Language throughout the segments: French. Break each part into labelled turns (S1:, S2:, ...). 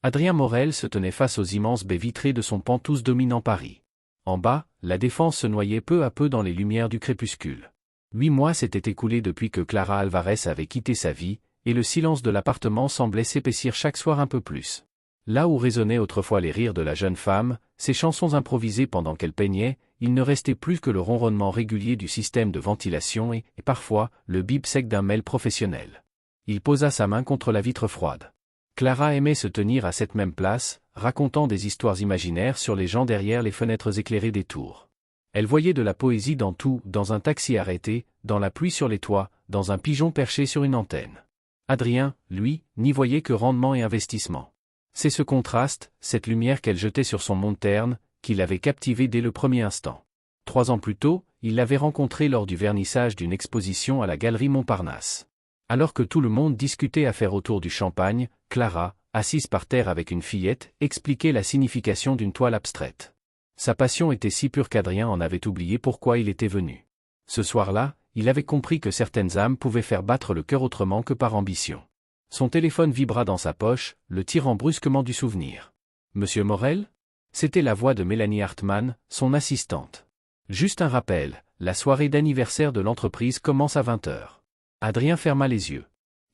S1: Adrien Morel se tenait face aux immenses baies vitrées de son penthouse dominant Paris. En bas, la Défense se noyait peu à peu dans les lumières du crépuscule. 8 mois s'étaient écoulés depuis que Clara Alvarez avait quitté sa vie, et le silence de l'appartement semblait s'épaissir chaque soir un peu plus. Là où résonnaient autrefois les rires de la jeune femme, ses chansons improvisées pendant qu'elle peignait, il ne restait plus que le ronronnement régulier du système de ventilation et parfois, le bip sec d'un mail professionnel. Il posa sa main contre la vitre froide. Clara aimait se tenir à cette même place, racontant des histoires imaginaires sur les gens derrière les fenêtres éclairées des tours. Elle voyait de la poésie dans tout, dans un taxi arrêté, dans la pluie sur les toits, dans un pigeon perché sur une antenne. Adrien, lui, n'y voyait que rendement et investissement. C'est ce contraste, cette lumière qu'elle jetait sur son monde terne, qui l'avait captivé dès le premier instant. 3 ans plus tôt, il l'avait rencontrée lors du vernissage d'une exposition à la Galerie Montparnasse. Alors que tout le monde discutait à faire autour du champagne, Clara, assise par terre avec une fillette, expliquait la signification d'une toile abstraite. Sa passion était si pure qu'Adrien en avait oublié pourquoi il était venu. Ce soir-là, il avait compris que certaines âmes pouvaient faire battre le cœur autrement que par ambition. Son téléphone vibra dans sa poche, le tirant brusquement du souvenir. « Monsieur Morel ?» C'était la voix de Mélanie Hartmann, son assistante. Juste un rappel, la soirée d'anniversaire de l'entreprise commence à 20h. Adrien ferma les yeux.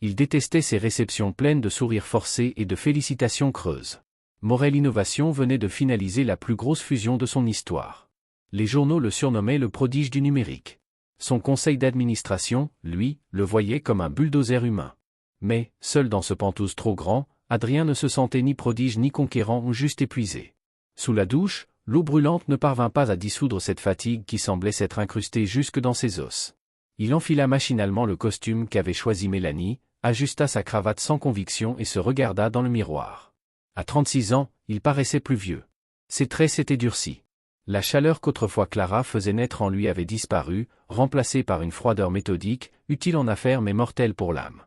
S1: Il détestait ces réceptions pleines de sourires forcés et de félicitations creuses. Morel Innovation venait de finaliser la plus grosse fusion de son histoire. Les journaux le surnommaient le prodige du numérique. Son conseil d'administration, lui, le voyait comme un bulldozer humain. Mais, seul dans ce penthouse trop grand, Adrien ne se sentait ni prodige ni conquérant ou juste épuisé. Sous la douche, l'eau brûlante ne parvint pas à dissoudre cette fatigue qui semblait s'être incrustée jusque dans ses os. Il enfila machinalement le costume qu'avait choisi Mélanie, ajusta sa cravate sans conviction et se regarda dans le miroir. À 36 ans, il paraissait plus vieux. Ses traits s'étaient durcis. La chaleur qu'autrefois Clara faisait naître en lui avait disparu, remplacée par une froideur méthodique, utile en affaires mais mortelle pour l'âme.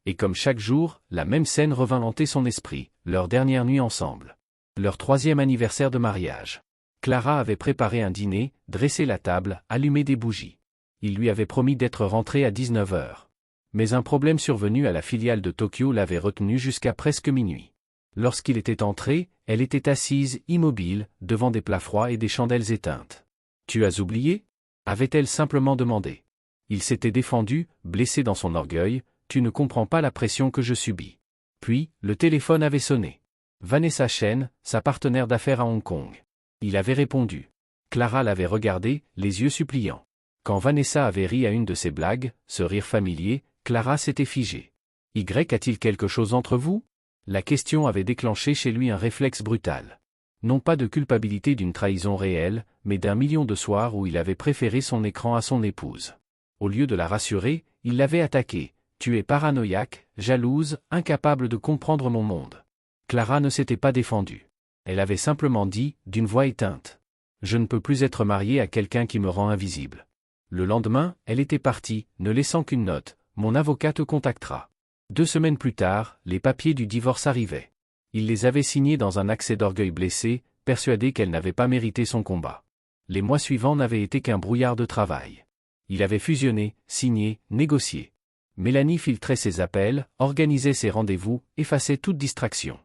S1: Et comme chaque jour, la même scène revint hanter son esprit, leur dernière nuit ensemble. Leur 3e anniversaire de mariage. Clara avait préparé un dîner, dressé la table, allumé des bougies. Il lui avait promis d'être rentré à 19h. Mais un problème survenu à la filiale de Tokyo l'avait retenu jusqu'à presque minuit. Lorsqu'il était entré, elle était assise, immobile, devant des plats froids et des chandelles éteintes. « Tu as oublié ?» avait-elle simplement demandé. Il s'était défendu, blessé dans son orgueil. « Tu ne comprends pas la pression que je subis. » Puis, le téléphone avait sonné. Vanessa Chen, sa partenaire d'affaires à Hong Kong. Il avait répondu. Clara l'avait regardé, les yeux suppliants. Quand Vanessa avait ri à une de ses blagues, ce rire familier, Clara s'était figée. « Y a-t-il quelque chose entre vous ?» La question avait déclenché chez lui un réflexe brutal. Non pas de culpabilité d'une trahison réelle, mais d'un million de soirs où il avait préféré son écran à son épouse. Au lieu de la rassurer, il l'avait attaquée. « Tu es paranoïaque, jalouse, incapable de comprendre mon monde. » Clara ne s'était pas défendue. Elle avait simplement dit, d'une voix éteinte. « Je ne peux plus être mariée à quelqu'un qui me rend invisible. » Le lendemain, elle était partie, ne laissant qu'une note. « Mon avocat te contactera. » 2 semaines plus tard, les papiers du divorce arrivaient. Il les avait signés dans un accès d'orgueil blessé, persuadé qu'elle n'avait pas mérité son combat. Les mois suivants n'avaient été qu'un brouillard de travail. Il avait fusionné, signé, négocié. Mélanie filtrait ses appels, organisait ses rendez-vous, effaçait toute distraction.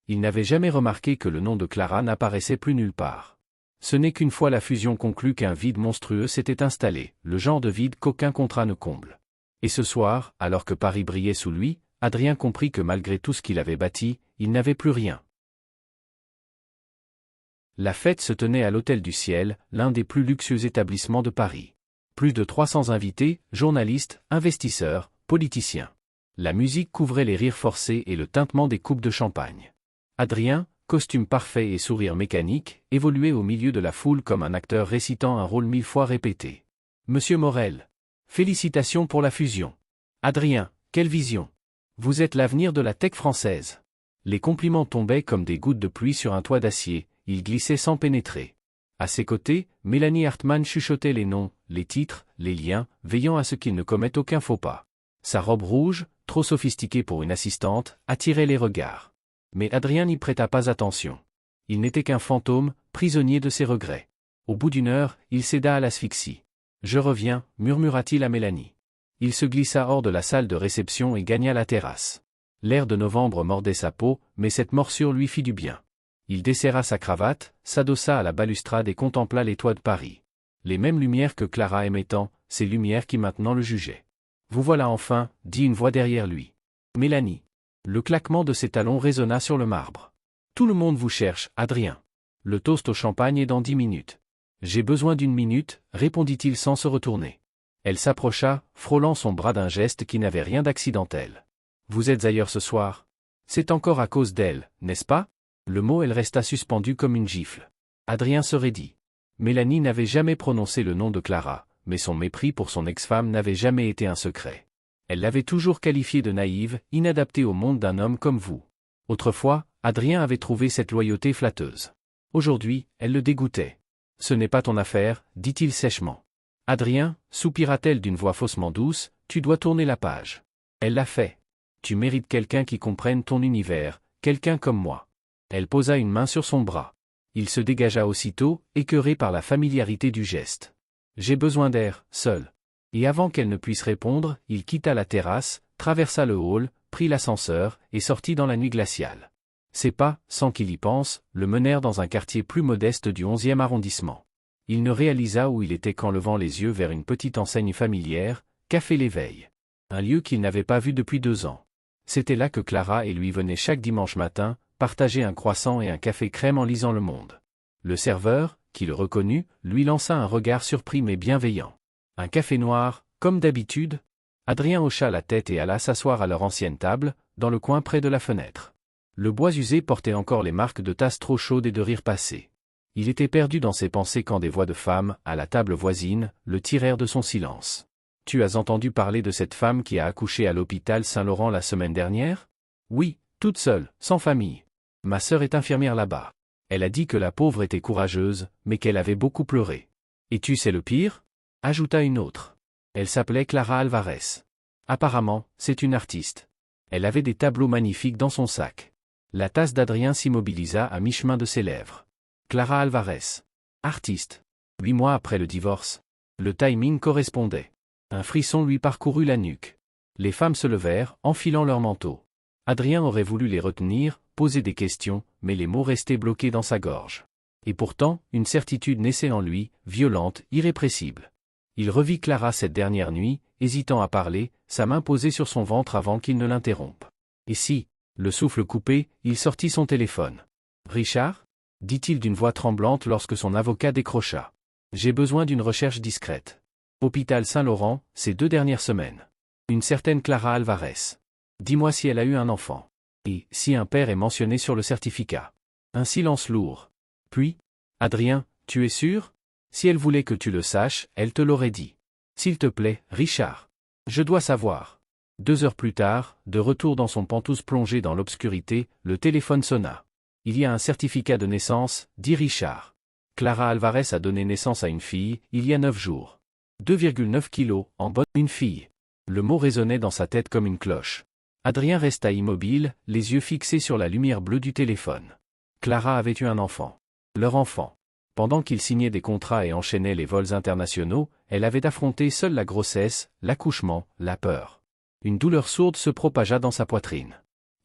S1: Il n'avait jamais remarqué que le nom de Clara n'apparaissait plus nulle part. Ce n'est qu'une fois la fusion conclue qu'un vide monstrueux s'était installé, le genre de vide qu'aucun contrat ne comble. Et ce soir, alors que Paris brillait sous lui, Adrien comprit que malgré tout ce qu'il avait bâti, il n'avait plus rien. La fête se tenait à l'Hôtel du Ciel, l'un des plus luxueux établissements de Paris. Plus de 300 invités, journalistes, investisseurs, politiciens. La musique couvrait les rires forcés et le tintement des coupes de champagne. Adrien, costume parfait et sourire mécanique, évoluait au milieu de la foule comme un acteur récitant un rôle 1000 fois répété. « Monsieur Morel. Félicitations pour la fusion. Adrien, quelle vision. Vous êtes l'avenir de la tech française. » Les compliments tombaient comme des gouttes de pluie sur un toit d'acier, ils glissaient sans pénétrer. À ses côtés, Mélanie Hartmann chuchotait les noms, les titres, les liens, veillant à ce qu'il ne commette aucun faux pas. Sa robe rouge, trop sophistiquée pour une assistante, attirait les regards. Mais Adrien n'y prêta pas attention. Il n'était qu'un fantôme, prisonnier de ses regrets. Au bout d'1 heure, il céda à l'asphyxie. « Je reviens » murmura-t-il à Mélanie. Il se glissa hors de la salle de réception et gagna la terrasse. L'air de novembre mordait sa peau, mais cette morsure lui fit du bien. Il desserra sa cravate, s'adossa à la balustrade et contempla les toits de Paris. Les mêmes lumières que Clara aimait tant, ces lumières qui maintenant le jugeaient. « Vous voilà enfin » dit une voix derrière lui. « Mélanie. » Le claquement de ses talons résonna sur le marbre. « Tout le monde vous cherche, Adrien. Le toast au champagne est dans 10 minutes. »« J'ai besoin d'une minute » répondit-il sans se retourner. Elle s'approcha, frôlant son bras d'un geste qui n'avait rien d'accidentel. « Vous êtes ailleurs ce soir ? C'est encore à cause d'elle, n'est-ce pas ?» Le mot elle resta suspendue comme une gifle. Adrien se raidit. Mélanie n'avait jamais prononcé le nom de Clara, mais son mépris pour son ex-femme n'avait jamais été un secret. Elle l'avait toujours qualifiée de naïve, inadaptée au monde d'un homme comme vous. Autrefois, Adrien avait trouvé cette loyauté flatteuse. Aujourd'hui, elle le dégoûtait. « Ce n'est pas ton affaire, dit-il sèchement. Adrien, soupira-t-elle d'une voix faussement douce, tu dois tourner la page. Elle l'a fait. Tu mérites quelqu'un qui comprenne ton univers, quelqu'un comme moi. Elle posa une main sur son bras. Il se dégagea aussitôt, écœuré par la familiarité du geste. J'ai besoin d'air, seul. Et avant qu'elle ne puisse répondre, il quitta la terrasse, traversa le hall, prit l'ascenseur, et sortit dans la nuit glaciale. Ses pas, sans qu'il y pense, le menèrent dans un quartier plus modeste du 11e arrondissement. Il ne réalisa où il était qu'en levant les yeux vers une petite enseigne familière, Café l'Éveil. Un lieu qu'il n'avait pas vu depuis 2 ans. C'était là que Clara et lui venaient chaque dimanche matin, partager un croissant et un café crème en lisant Le Monde. Le serveur, qui le reconnut, lui lança un regard surpris mais bienveillant. Un café noir, comme d'habitude ? Adrien hocha la tête et alla s'asseoir à leur ancienne table, dans le coin près de la fenêtre. Le bois usé portait encore les marques de tasses trop chaudes et de rires passés. Il était perdu dans ses pensées quand des voix de femmes, à la table voisine, le tirèrent de son silence. « Tu as entendu parler de cette femme qui a accouché à l'hôpital Saint-Laurent la semaine dernière ? » ? « Oui, toute seule, sans famille. Ma sœur est infirmière là-bas. Elle a dit que la pauvre était courageuse, mais qu'elle avait beaucoup pleuré. Et tu sais le pire ? Ajouta une autre. Elle s'appelait Clara Alvarez. Apparemment, c'est une artiste. Elle avait des tableaux magnifiques dans son sac. La tasse d'Adrien s'immobilisa à mi-chemin de ses lèvres. Clara Alvarez. Artiste. 8 mois après le divorce. Le timing correspondait. Un frisson lui parcourut la nuque. Les femmes se levèrent, enfilant leurs manteaux. Adrien aurait voulu les retenir, poser des questions, mais les mots restaient bloqués dans sa gorge. Et pourtant, une certitude naissait en lui, violente, irrépressible. Il revit Clara cette dernière nuit, hésitant à parler, sa main posée sur son ventre avant qu'il ne l'interrompe. Et si, le souffle coupé, il sortit son téléphone. « Richard ?» dit-il d'une voix tremblante lorsque son avocat décrocha. « J'ai besoin d'une recherche discrète. Hôpital Saint-Laurent, ces 2 dernières semaines. Une certaine Clara Alvarez. Dis-moi si elle a eu un enfant. Et si un père est mentionné sur le certificat. » Un silence lourd. Puis, « Adrien, tu es sûr ? Si elle voulait que tu le saches, elle te l'aurait dit. S'il te plaît, Richard. Je dois savoir. » 2 heures plus tard, de retour dans son pantouse plongé dans l'obscurité, le téléphone sonna. « Il y a un certificat de naissance, » dit Richard. Clara Alvarez a donné naissance à une fille, il y a 9 jours. 2,9 kilos, en bonne, une fille. Le mot résonnait dans sa tête comme une cloche. Adrien resta immobile, les yeux fixés sur la lumière bleue du téléphone. Clara avait eu un enfant. Leur enfant. Pendant qu'il signait des contrats et enchaînait les vols internationaux, elle avait affronté seule la grossesse, l'accouchement, la peur. Une douleur sourde se propagea dans sa poitrine.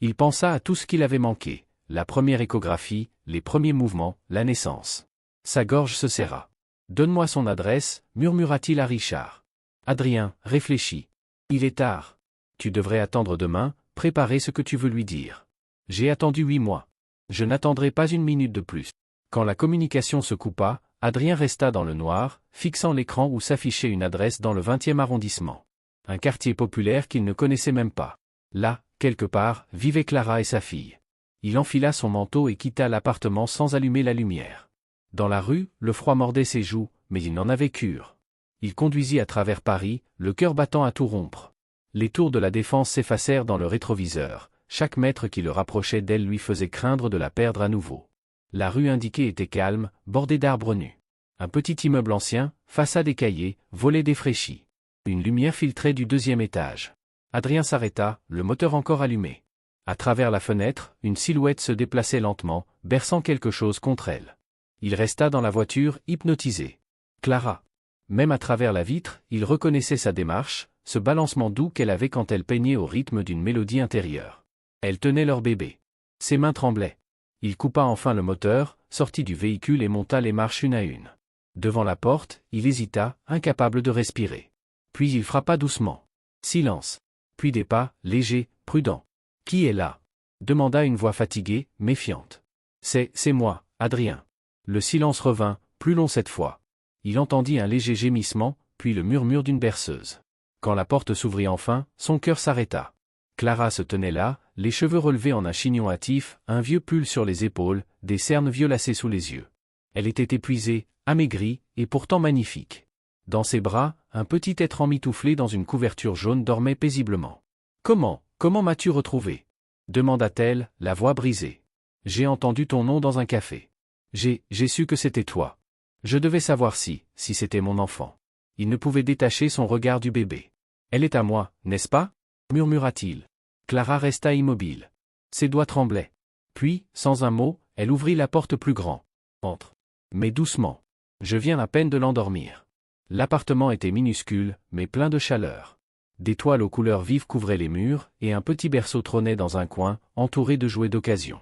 S1: Il pensa à tout ce qu'il avait manqué, la première échographie, les premiers mouvements, la naissance. Sa gorge se serra. « Donne-moi son adresse » murmura-t-il à Richard. Adrien réfléchit. « Il est tard. Tu devrais attendre demain, préparer ce que tu veux lui dire. J'ai attendu 8 mois. Je n'attendrai pas une minute de plus. » Quand la communication se coupa, Adrien resta dans le noir, fixant l'écran où s'affichait une adresse dans le 20e arrondissement. Un quartier populaire qu'il ne connaissait même pas. Là, quelque part, vivaient Clara et sa fille. Il enfila son manteau et quitta l'appartement sans allumer la lumière. Dans la rue, le froid mordait ses joues, mais il n'en avait cure. Il conduisit à travers Paris, le cœur battant à tout rompre. Les tours de la Défense s'effacèrent dans le rétroviseur, chaque mètre qui le rapprochait d'elle lui faisait craindre de la perdre à nouveau. La rue indiquée était calme, bordée d'arbres nus. Un petit immeuble ancien, façade écaillée, volet défraîchi. Une lumière filtrait du 2e étage. Adrien s'arrêta, le moteur encore allumé. À travers la fenêtre, une silhouette se déplaçait lentement, berçant quelque chose contre elle. Il resta dans la voiture, hypnotisé. Clara. Même à travers la vitre, il reconnaissait sa démarche, ce balancement doux qu'elle avait quand elle peignait au rythme d'une mélodie intérieure. Elle tenait leur bébé. Ses mains tremblaient. Il coupa enfin le moteur, sortit du véhicule et monta les marches une à une. Devant la porte, il hésita, incapable de respirer. Puis il frappa doucement. Silence. Puis des pas, légers, prudents. « Qui est là ?» demanda une voix fatiguée, méfiante. « C'est moi, Adrien. » Le silence revint, plus long cette fois. Il entendit un léger gémissement, puis le murmure d'une berceuse. Quand la porte s'ouvrit enfin, son cœur s'arrêta. Clara se tenait là, les cheveux relevés en un chignon hâtif, un vieux pull sur les épaules, des cernes violacées sous les yeux. Elle était épuisée, amaigrie, et pourtant magnifique. Dans ses bras, un petit être emmitouflé dans une couverture jaune dormait paisiblement. « Comment m'as-tu retrouvé ?» demanda-t-elle, la voix brisée. « J'ai entendu ton nom dans un café. J'ai su que c'était toi. Je devais savoir si c'était mon enfant. » Il ne pouvait détacher son regard du bébé. « Elle est à moi, n'est-ce pas ?» murmura-t-il. Clara resta immobile. Ses doigts tremblaient. Puis, sans un mot, elle ouvrit la porte plus grand. « Entre. » Mais doucement. Je viens à peine de l'endormir. L'appartement était minuscule, mais plein de chaleur. Des toiles aux couleurs vives couvraient les murs, et un petit berceau trônait dans un coin, entouré de jouets d'occasion.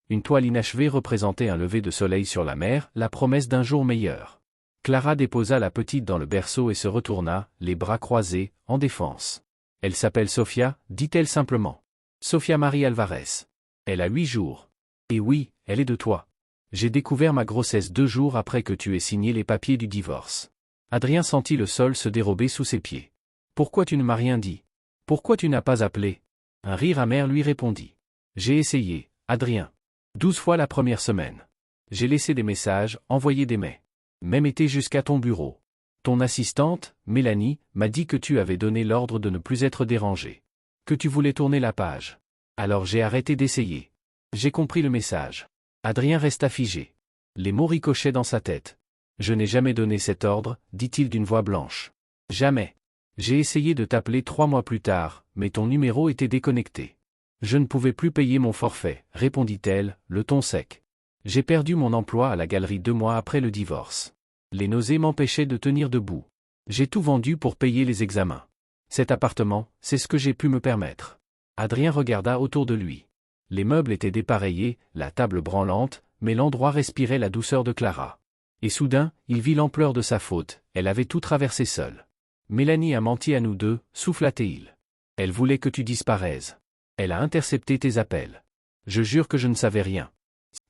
S1: Une toile inachevée représentait un lever de soleil sur la mer, la promesse d'un jour meilleur. Clara déposa la petite dans le berceau et se retourna, les bras croisés, en défense. « Elle s'appelle Sofia », dit-elle simplement. « Sofia Marie Alvarez. Elle a 8 jours. Et oui, elle est de toi. J'ai découvert ma grossesse 2 jours après que tu aies signé les papiers du divorce. » Adrien sentit le sol se dérober sous ses pieds. « Pourquoi tu ne m'as rien dit? Pourquoi tu n'as pas appelé ?» Un rire amer lui répondit. « J'ai essayé, Adrien. 12 fois la première semaine. J'ai laissé des messages, envoyé des mails. Même été jusqu'à ton bureau. Ton assistante, Mélanie, m'a dit que tu avais donné l'ordre de ne plus être dérangée. Que tu voulais tourner la page. Alors j'ai arrêté d'essayer. J'ai compris le message. » Adrien resta figé. Les mots ricochaient dans sa tête. « Je n'ai jamais donné cet ordre, » dit-il d'une voix blanche. « Jamais. J'ai essayé de t'appeler 3 mois plus tard, mais ton numéro était déconnecté. Je ne pouvais plus payer mon forfait, » répondit-elle, le ton sec. « J'ai perdu mon emploi à la galerie 2 mois après le divorce. Les nausées m'empêchaient de tenir debout. J'ai tout vendu pour payer les examens. Cet appartement, c'est ce que j'ai pu me permettre. » Adrien regarda autour de lui. Les meubles étaient dépareillés, la table branlante, mais l'endroit respirait la douceur de Clara. Et soudain, il vit l'ampleur de sa faute, elle avait tout traversé seule. « Mélanie a menti à nous deux, » souffla-t-il. « Elle voulait que tu disparaisses. Elle a intercepté tes appels. Je jure que je ne savais rien. »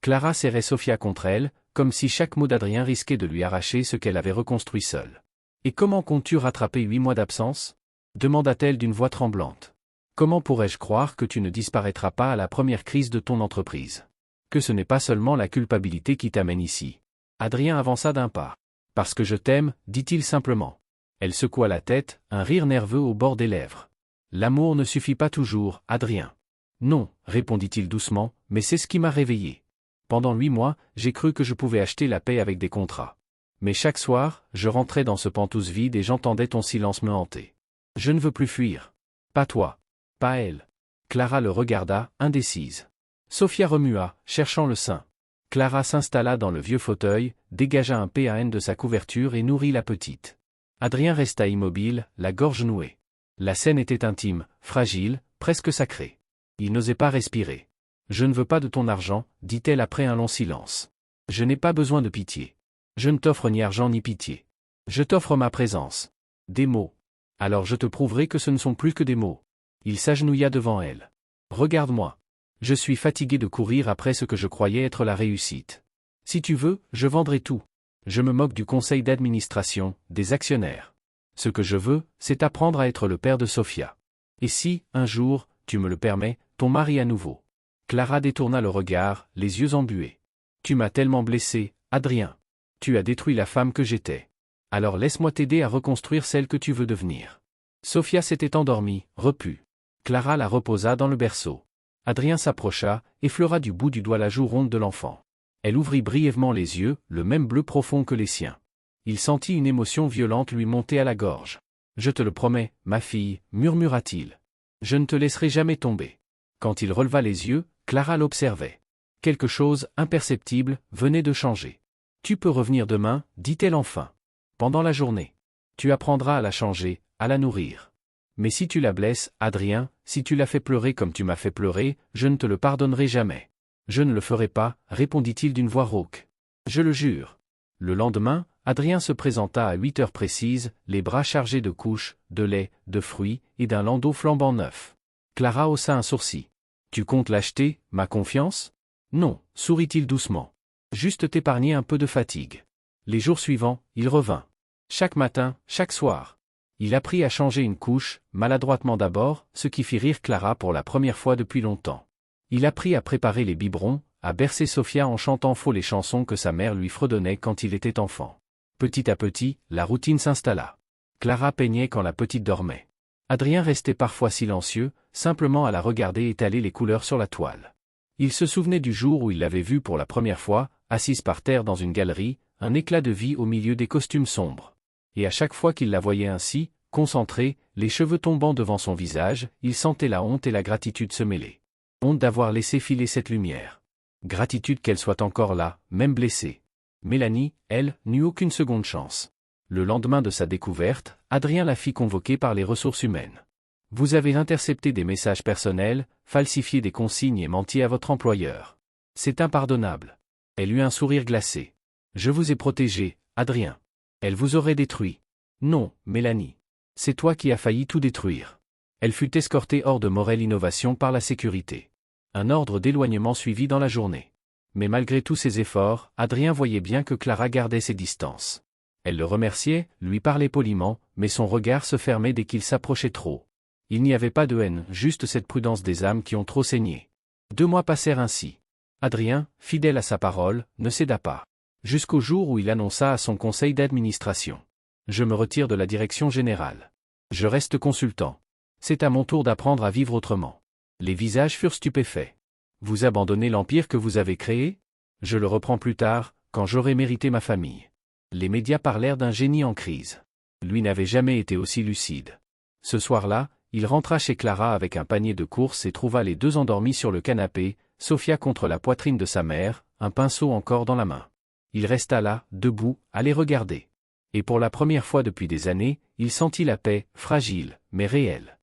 S1: Clara serrait Sofia contre elle, comme si chaque mot d'Adrien risquait de lui arracher ce qu'elle avait reconstruit seule. « Et comment comptes-tu rattraper 8 mois d'absence ?» demanda-t-elle d'une voix tremblante. « Comment pourrais-je croire que tu ne disparaîtras pas à la première crise de ton entreprise? Que ce n'est pas seulement la culpabilité qui t'amène ici. » Adrien avança d'un pas. « Parce que je t'aime, » dit-il simplement. Elle secoua la tête, un rire nerveux au bord des lèvres. « L'amour ne suffit pas toujours, Adrien. »« Non, » répondit-il doucement, « mais c'est ce qui m'a réveillé. Pendant 8 mois, j'ai cru que je pouvais acheter la paix avec des contrats. Mais chaque soir, je rentrais dans ce penthouse vide et j'entendais ton silence me hanter. Je ne veux plus fuir. Pas toi. Pas elle. » Clara le regarda, indécise. Sofia remua, cherchant le sein. Clara s'installa dans le vieux fauteuil, dégagea un PAN de sa couverture et nourrit la petite. Adrien resta immobile, la gorge nouée. La scène était intime, fragile, presque sacrée. Il n'osait pas respirer. « Je ne veux pas de ton argent, » dit-elle après un long silence. « Je n'ai pas besoin de pitié. Je ne t'offre ni argent ni pitié. Je t'offre ma présence. Des mots. Alors je te prouverai que ce ne sont plus que des mots. » Il s'agenouilla devant elle. « Regarde-moi. Je suis fatigué de courir après ce que je croyais être la réussite. Si tu veux, je vendrai tout. Je me moque du conseil d'administration, des actionnaires. Ce que je veux, c'est apprendre à être le père de Sofia. Et si, un jour, tu me le permets, ton mari à nouveau. » Clara détourna le regard, les yeux embués. « Tu m'as tellement blessé, Adrien. Tu as détruit la femme que j'étais. Alors laisse-moi t'aider à reconstruire celle que tu veux devenir. » Sofia s'était endormie, repue. Clara la reposa dans le berceau. Adrien s'approcha, effleura du bout du doigt la joue ronde de l'enfant. Elle ouvrit brièvement les yeux, le même bleu profond que les siens. Il sentit une émotion violente lui monter à la gorge. « Je te le promets, ma fille, » murmura-t-il. « Je ne te laisserai jamais tomber. » Quand il releva les yeux, Clara l'observait. Quelque chose, imperceptible, venait de changer. « Tu peux revenir demain, dit-elle enfin. Pendant la journée. Tu apprendras à la changer, à la nourrir. Mais si tu la blesses, Adrien, si tu la fais pleurer comme tu m'as fait pleurer, je ne te le pardonnerai jamais. Je ne le ferai pas, répondit-il d'une voix rauque. Je le jure. Le lendemain, Adrien se présenta à 8 heures précises, les bras chargés de couches, de lait, de fruits, et d'un landau flambant neuf. Clara haussa un sourcil. Tu comptes l'acheter, ma confiance? Non, sourit-il doucement. Juste t'épargner un peu de fatigue. Les jours suivants, il revint. Chaque matin, chaque soir. Il apprit à changer une couche, maladroitement d'abord, ce qui fit rire Clara pour la première fois depuis longtemps. Il apprit à préparer les biberons, à bercer Sophia en chantant faux les chansons que sa mère lui fredonnait quand il était enfant. Petit à petit, la routine s'installa. Clara peignait quand la petite dormait. Adrien restait parfois silencieux, simplement à la regarder étaler les couleurs sur la toile. Il se souvenait du jour où il l'avait vue pour la première fois, assise par terre dans une galerie, un éclat de vie au milieu des costumes sombres. Et à chaque fois qu'il la voyait ainsi, concentrée, les cheveux tombant devant son visage, il sentait la honte et la gratitude se mêler. Honte d'avoir laissé filer cette lumière. Gratitude qu'elle soit encore là, même blessée. Mélanie, elle, n'eut aucune seconde chance. Le lendemain de sa découverte, Adrien la fit convoquer par les ressources humaines. Vous avez intercepté des messages personnels, falsifié des consignes et menti à votre employeur. C'est impardonnable. Elle eut un sourire glacé. Je vous ai protégé, Adrien. Elle vous aurait détruit. Non, Mélanie. C'est toi qui as failli tout détruire. Elle fut escortée hors de Morel Innovation par la sécurité. Un ordre d'éloignement suivit dans la journée. Mais malgré tous ses efforts, Adrien voyait bien que Clara gardait ses distances. Elle le remerciait, lui parlait poliment, mais son regard se fermait dès qu'il s'approchait trop. Il n'y avait pas de haine, juste cette prudence des âmes qui ont trop saigné. 2 mois passèrent ainsi. Adrien, fidèle à sa parole, ne céda pas. Jusqu'au jour où il annonça à son conseil d'administration. Je me retire de la direction générale. Je reste consultant. C'est à mon tour d'apprendre à vivre autrement. Les visages furent stupéfaits. Vous abandonnez l'empire que vous avez créé? Je le reprends plus tard, quand j'aurai mérité ma famille. Les médias parlèrent d'un génie en crise. Lui n'avait jamais été aussi lucide. Ce soir-là, il rentra chez Clara avec un panier de courses et trouva les 2 endormis sur le canapé, Sophia contre la poitrine de sa mère, un pinceau encore dans la main. Il resta là, debout, à les regarder. Et pour la première fois depuis des années, il sentit la paix, fragile, mais réelle.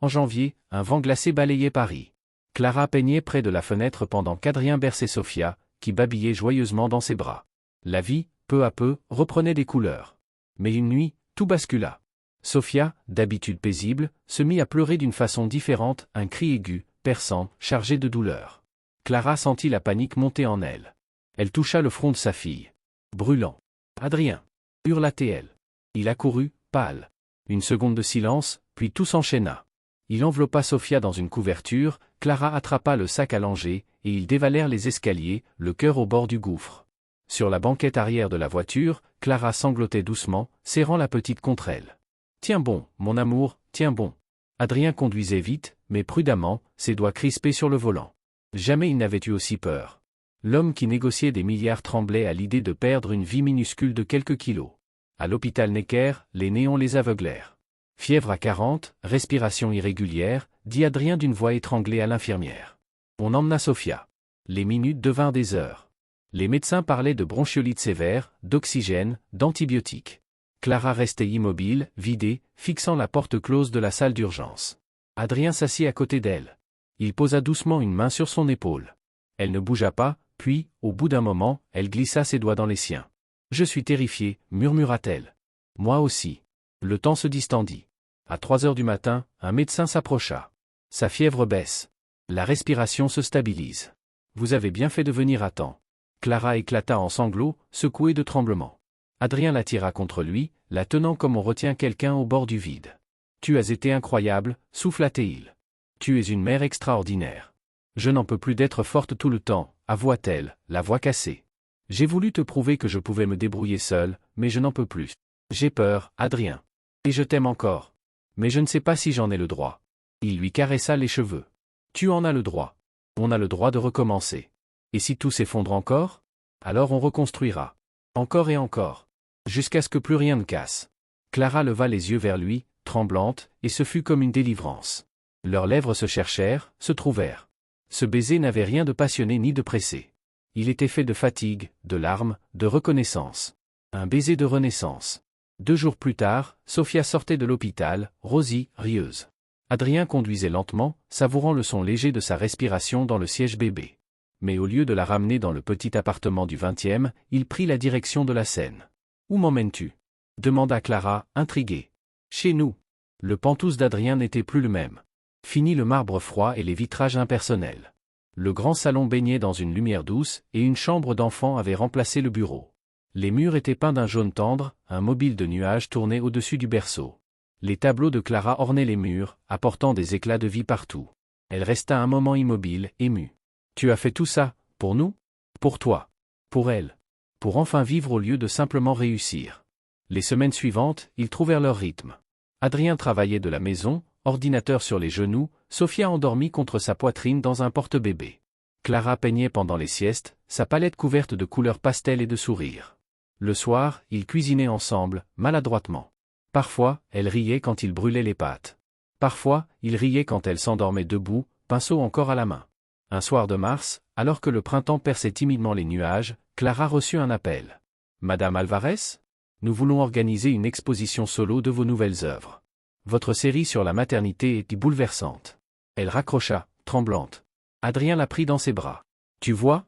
S1: En janvier, un vent glacé balayait Paris. Clara peignait près de la fenêtre pendant qu'Adrien berçait Sophia, qui babillait joyeusement dans ses bras. La vie, peu à peu, reprenait des couleurs. Mais une nuit, tout bascula. Sophia, d'habitude paisible, se mit à pleurer d'une façon différente, un cri aigu, perçant, chargé de douleur. Clara sentit la panique monter en elle. Elle toucha le front de sa fille. Brûlant. Adrien. Hurla-t-elle. Il accourut, pâle. Une seconde de silence, puis tout s'enchaîna. Il enveloppa Sophia dans une couverture, Clara attrapa le sac allongé, et ils dévalèrent les escaliers, le cœur au bord du gouffre. Sur la banquette arrière de la voiture, Clara sanglotait doucement, serrant la petite contre elle. « Tiens bon, mon amour, tiens bon. » Adrien conduisait vite, mais prudemment, ses doigts crispés sur le volant. Jamais il n'avait eu aussi peur. L'homme qui négociait des milliards tremblait à l'idée de perdre une vie minuscule de quelques kilos. À l'hôpital Necker, les néons les aveuglèrent. Fièvre à 40, respiration irrégulière, dit Adrien d'une voix étranglée à l'infirmière. On emmena Sophia. Les minutes devinrent des heures. Les médecins parlaient de bronchiolite sévère, d'oxygène, d'antibiotiques. Clara restait immobile, vidée, fixant la porte close de la salle d'urgence. Adrien s'assit à côté d'elle. Il posa doucement une main sur son épaule. Elle ne bougea pas, puis, au bout d'un moment, elle glissa ses doigts dans les siens. « Je suis terrifiée, murmura-t-elle. Moi aussi. » Le temps se distendit. À 3 heures du matin, un médecin s'approcha. Sa fièvre baisse. La respiration se stabilise. Vous avez bien fait de venir à temps. Clara éclata en sanglots, secouée de tremblements. Adrien la tira contre lui, la tenant comme on retient quelqu'un au bord du vide. Tu as été incroyable, souffla-t-il. Tu es une mère extraordinaire. Je n'en peux plus d'être forte tout le temps, avoua-t-elle, la voix cassée. J'ai voulu te prouver que je pouvais me débrouiller seule, mais je n'en peux plus. J'ai peur, Adrien. Et je t'aime encore. Mais je ne sais pas si j'en ai le droit. Il lui caressa les cheveux. Tu en as le droit. On a le droit de recommencer. Et si tout s'effondre encore? Alors on reconstruira. Encore et encore. Jusqu'à ce que plus rien ne casse. Clara leva les yeux vers lui, tremblante, et ce fut comme une délivrance. Leurs lèvres se cherchèrent, se trouvèrent. Ce baiser n'avait rien de passionné ni de pressé. Il était fait de fatigue, de larmes, de reconnaissance. Un baiser de renaissance. 2 jours plus tard, Sophia sortait de l'hôpital, rosée, rieuse. Adrien conduisait lentement, savourant le son léger de sa respiration dans le siège bébé. Mais au lieu de la ramener dans le petit appartement du 20e, il prit la direction de la Seine. « Où m'emmènes-tu » demanda Clara, intriguée. « Chez nous. » Le pantouse d'Adrien n'était plus le même. Fini le marbre froid et les vitrages impersonnels. Le grand salon baignait dans une lumière douce, et une chambre d'enfant avait remplacé le bureau. Les murs étaient peints d'un jaune tendre, un mobile de nuages tournait au-dessus du berceau. Les tableaux de Clara ornaient les murs, apportant des éclats de vie partout. Elle resta un moment immobile, émue. « Tu as fait tout ça, pour nous ? Pour toi ? Pour elle ? Pour enfin vivre au lieu de simplement réussir ?» Les semaines suivantes, ils trouvèrent leur rythme. Adrien travaillait de la maison, ordinateur sur les genoux, Sophia endormie contre sa poitrine dans un porte-bébé. Clara peignait pendant les siestes, sa palette couverte de couleurs pastel et de sourires. Le soir, ils cuisinaient ensemble, maladroitement. Parfois, elle riait quand il brûlait les pâtes. Parfois, il riait quand elle s'endormait debout, pinceau encore à la main. Un soir de mars, alors que le printemps perçait timidement les nuages, Clara reçut un appel. « Madame Alvarez ? Nous voulons organiser une exposition solo de vos nouvelles œuvres. Votre série sur la maternité est bouleversante. » Elle raccrocha, tremblante. Adrien la prit dans ses bras. « Tu vois ? »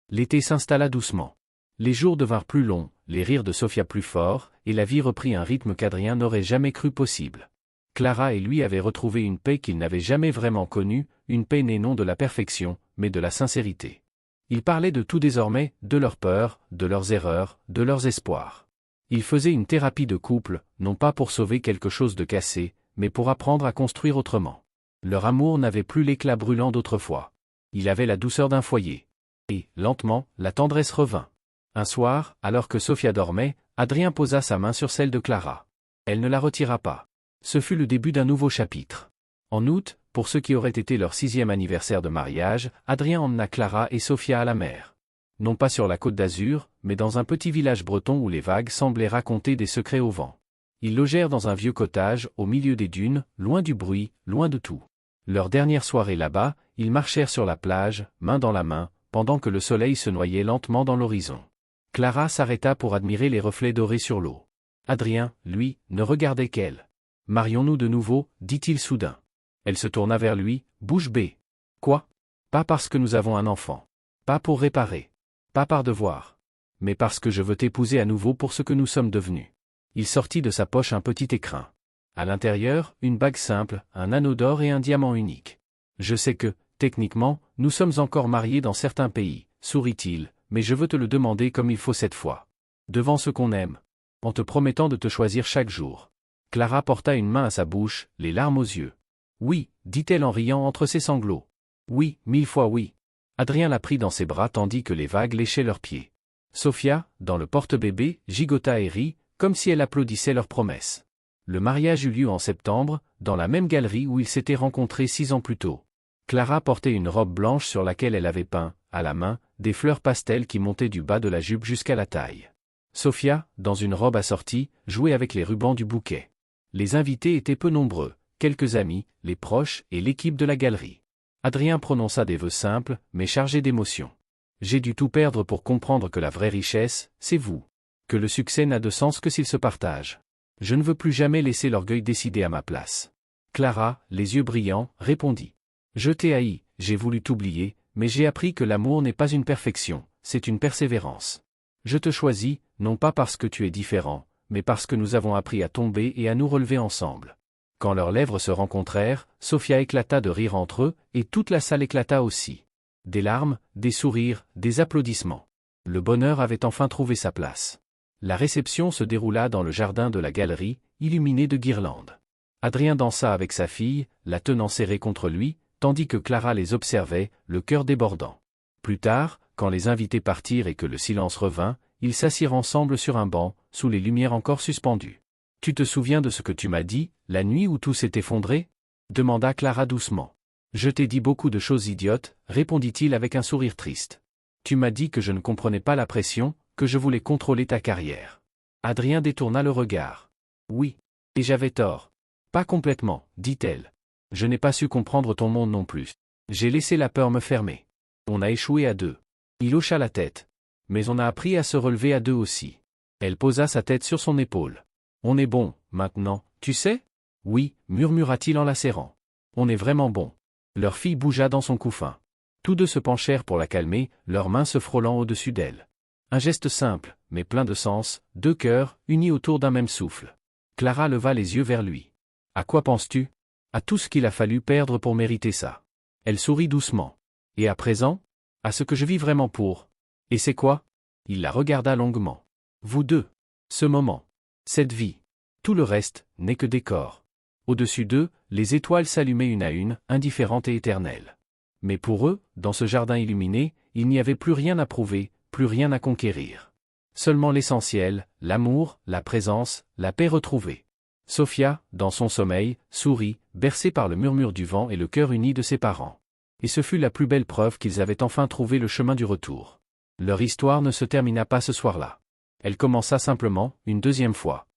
S1: L'été s'installa doucement. Les jours devinrent plus longs, les rires de Sophia plus forts, et la vie reprit un rythme qu'Adrien n'aurait jamais cru possible. Clara et lui avaient retrouvé une paix qu'ils n'avaient jamais vraiment connue, une paix née non de la perfection, mais de la sincérité. Ils parlaient de tout désormais, de leurs peurs, de leurs erreurs, de leurs espoirs. Ils faisaient une thérapie de couple, non pas pour sauver quelque chose de cassé, mais pour apprendre à construire autrement. Leur amour n'avait plus l'éclat brûlant d'autrefois. Il avait la douceur d'un foyer. Et, lentement, la tendresse revint. Un soir, alors que Sophia dormait, Adrien posa sa main sur celle de Clara. Elle ne la retira pas. Ce fut le début d'un nouveau chapitre. En août, pour ce qui aurait été leur 6e anniversaire de mariage, Adrien emmena Clara et Sophia à la mer. Non pas sur la côte d'Azur, mais dans un petit village breton où les vagues semblaient raconter des secrets au vent. Ils logèrent dans un vieux cottage, au milieu des dunes, loin du bruit, loin de tout. Leur dernière soirée là-bas, ils marchèrent sur la plage, main dans la main, pendant que le soleil se noyait lentement dans l'horizon. Clara s'arrêta pour admirer les reflets dorés sur l'eau. Adrien, lui, ne regardait qu'elle. « Marions-nous de nouveau » dit-il soudain. Elle se tourna vers lui, bouche bée. « Quoi ? Pas parce que nous avons un enfant. Pas pour réparer. Pas par devoir. Mais parce que je veux t'épouser à nouveau pour ce que nous sommes devenus. » Il sortit de sa poche un petit écrin. À l'intérieur, une bague simple, un anneau d'or et un diamant unique. « Je sais que, techniquement, nous sommes encore mariés dans certains pays, sourit-il, mais je veux te le demander comme il faut cette fois. Devant ce qu'on aime. En te promettant de te choisir chaque jour. » Clara porta une main à sa bouche, les larmes aux yeux. « Oui, dit-elle en riant entre ses sanglots. Oui, 1000 fois oui. » Adrien la prit dans ses bras tandis que les vagues léchaient leurs pieds. Sophia, dans le porte-bébé, gigota et rit, comme si elle applaudissait leur promesse. Le mariage eut lieu en septembre, dans la même galerie où ils s'étaient rencontrés 6 ans plus tôt. Clara portait une robe blanche sur laquelle elle avait peint, à la main, des fleurs pastel qui montaient du bas de la jupe jusqu'à la taille. Sophia, dans une robe assortie, jouait avec les rubans du bouquet. Les invités étaient peu nombreux, quelques amis, les proches et l'équipe de la galerie. Adrien prononça des vœux simples, mais chargés d'émotion. « J'ai dû tout perdre pour comprendre que la vraie richesse, c'est vous. Que le succès n'a de sens que s'il se partage. Je ne veux plus jamais laisser l'orgueil décider à ma place. » Clara, les yeux brillants, répondit. « Je t'ai haï, j'ai voulu t'oublier, mais j'ai appris que l'amour n'est pas une perfection, c'est une persévérance. Je te choisis, non pas parce que tu es différent, mais parce que nous avons appris à tomber et à nous relever ensemble. » Quand leurs lèvres se rencontrèrent, Sophia éclata de rire entre eux, et toute la salle éclata aussi. Des larmes, des sourires, des applaudissements. Le bonheur avait enfin trouvé sa place. La réception se déroula dans le jardin de la galerie, illuminé de guirlandes. Adrien dansa avec sa fille, la tenant serrée contre lui, tandis que Clara les observait, le cœur débordant. Plus tard, quand les invités partirent et que le silence revint, ils s'assirent ensemble sur un banc, sous les lumières encore suspendues. « Tu te souviens de ce que tu m'as dit, la nuit où tout s'est effondré » demanda Clara doucement. « Je t'ai dit beaucoup de choses idiotes, » répondit-il avec un sourire triste. « Tu m'as dit que je ne comprenais pas la pression, que je voulais contrôler ta carrière. » Adrien détourna le regard. « Oui. Et j'avais tort. »« Pas complètement, » dit-elle. « Je n'ai pas su comprendre ton monde non plus. J'ai laissé la peur me fermer. On a échoué à 2. » Il hocha la tête. « Mais on a appris à se relever à 2 aussi. » Elle posa sa tête sur son épaule. On est bon, maintenant, tu sais? Oui, murmura-t-il en la serrant. On est vraiment bon. Leur fille bougea dans son couffin. Tous deux se penchèrent pour la calmer, leurs mains se frôlant au-dessus d'elle. Un geste simple, mais plein de sens, deux cœurs, unis autour d'un même souffle. Clara leva les yeux vers lui. À quoi penses-tu? À tout ce qu'il a fallu perdre pour mériter ça. Elle sourit doucement. Et à présent? À ce que je vis vraiment pour. Et c'est quoi? Il la regarda longuement. Vous deux. Ce moment. Cette vie. Tout le reste, n'est que décor. Au-dessus d'eux, les étoiles s'allumaient une à une, indifférentes et éternelles. Mais pour eux, dans ce jardin illuminé, il n'y avait plus rien à prouver, plus rien à conquérir. Seulement l'essentiel, l'amour, la présence, la paix retrouvée. Sophia, dans son sommeil, sourit, bercée par le murmure du vent et le cœur uni de ses parents. Et ce fut la plus belle preuve qu'ils avaient enfin trouvé le chemin du retour. Leur histoire ne se termina pas ce soir-là. Elle commença simplement, une deuxième fois.